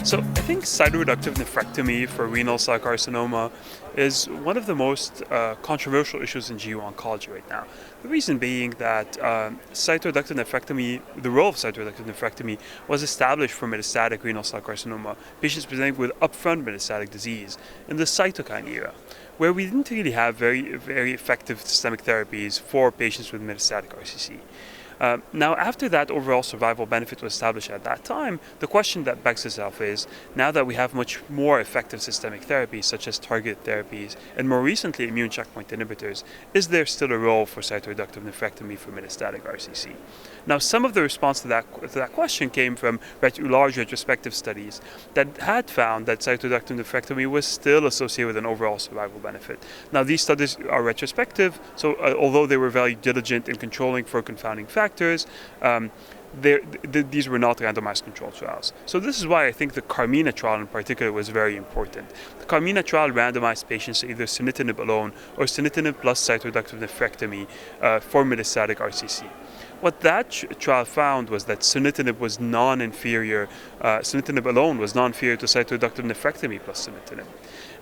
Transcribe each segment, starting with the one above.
So I think cytoreductive nephrectomy for renal cell carcinoma is one of the most controversial issues in GU oncology right now. The reason being that cytoreductive nephrectomy, the role of cytoreductive nephrectomy was established for metastatic renal cell carcinoma, patients presenting with upfront metastatic disease in the cytokine era, where we didn't really have very effective systemic therapies for patients with metastatic RCC. Now, after that overall survival benefit was established at that time, the question that begs itself is, now that we have much more effective systemic therapies, such as targeted therapies, and more recently immune checkpoint inhibitors, is there still a role for cytoreductive nephrectomy for metastatic RCC? Now, some of the response to that question came from large retrospective studies that had found that cytoreductive nephrectomy was still associated with an overall survival benefit. Now, these studies are retrospective, so although they were very diligent in controlling for confounding factors, these were not randomized controlled trials. So this is why I think the Carmina trial in particular was very important. The Carmina trial randomized patients to either sunitinib alone or sunitinib plus cytoreductive nephrectomy for metastatic RCC. What that trial found was that sunitinib was non-inferior, sunitinib alone was non-inferior to cytoreductive nephrectomy plus sunitinib.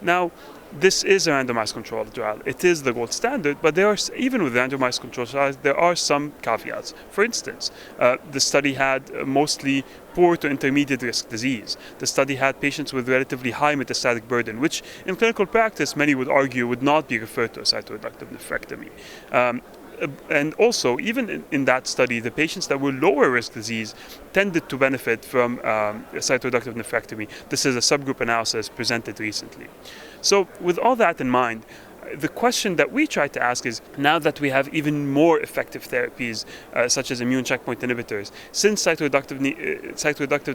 Now, this is a randomized controlled trial. It is the gold standard, but even with randomized controlled trials, there are some caveats. For instance, the study had mostly poor to intermediate risk disease. The study had patients with relatively high metastatic burden, which in clinical practice, many would argue would not be referred to as cytoreductive nephrectomy. And also, even in that study, the patients that were lower risk disease tended to benefit from cytoreductive nephrectomy. This is a subgroup analysis presented recently. So with all that in mind, the question that we try to ask is, now that we have even more effective therapies, such as immune checkpoint inhibitors, since cytoreductive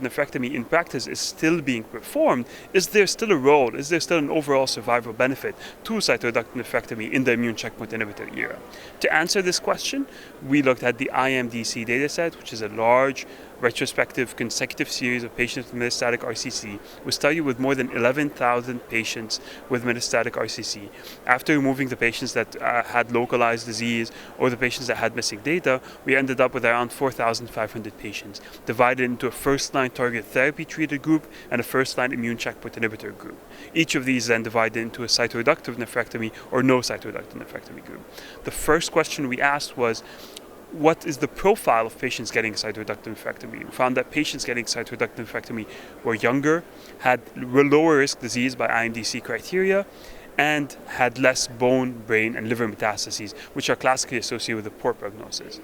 nephrectomy in practice is still being performed, is there still a role, is there still an overall survival benefit to cytoreductive nephrectomy in the immune checkpoint inhibitor era? To answer this question, we looked at the IMDC dataset, which is a large retrospective consecutive series of patients with metastatic RCC. We studied with more than 11,000 patients with metastatic RCC. After removing the patients that had localized disease or the patients that had missing data, we ended up with around 4,500 patients, divided into a first-line targeted therapy treated group and a first-line immune checkpoint inhibitor group. Each of these then divided into a cytoreductive nephrectomy or no cytoreductive nephrectomy group. The first question we asked was, what is the profile of patients getting cytoreductive nephrectomy? We found that patients getting cytoreductive nephrectomy were younger, had lower risk disease by IMDC criteria, and had less bone, brain, and liver metastases, which are classically associated with a poor prognosis.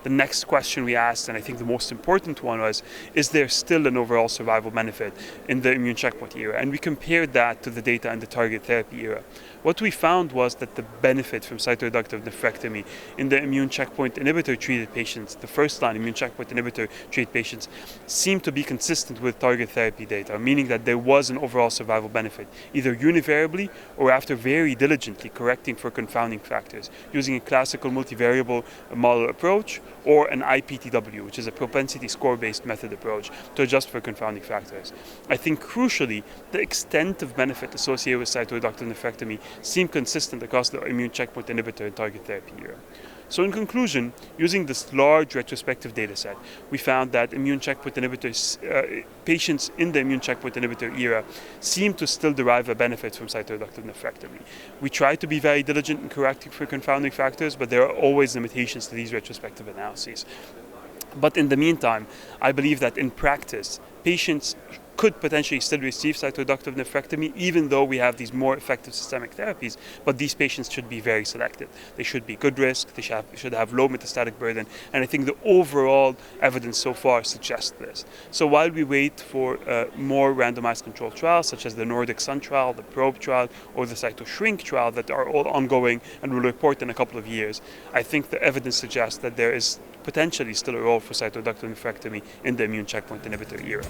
The next question we asked, and I think the most important one, was, is there still an overall survival benefit in the immune checkpoint era? And we compared that to the data in the targeted therapy era. What we found was that the benefit from cytoreductive nephrectomy in the immune checkpoint inhibitor-treated patients, the first-line immune checkpoint inhibitor-treated patients, seemed to be consistent with targeted therapy data, meaning that there was an overall survival benefit, either univariably or after very diligently correcting for confounding factors, using a classical multivariable model approach or an IPTW, which is a propensity score-based method approach to adjust for confounding factors. I think crucially, the extent of benefit associated with cytoreductive nephrectomy seemed consistent across the immune checkpoint inhibitor and target therapy era. So in conclusion, using this large retrospective data set, we found that immune checkpoint inhibitors, patients in the immune checkpoint inhibitor era seem to still derive a benefit from cytoreductive nephrectomy. We try to be very diligent in correcting for confounding factors, but there are always limitations to these retrospective analyses. But in the meantime, I believe that in practice, patients could potentially still receive cytoreductive nephrectomy, even though we have these more effective systemic therapies, but these patients should be very selective. They should be good risk, they should have low metastatic burden, and I think the overall evidence so far suggests this. So while we wait for more randomized controlled trials, such as the Nordic Sun trial, the PROBE trial, or the Cytoshrink trial that are all ongoing and will report in a couple of years, I think the evidence suggests that there is potentially still a role for cytoreductive nephrectomy in the immune checkpoint inhibitor era.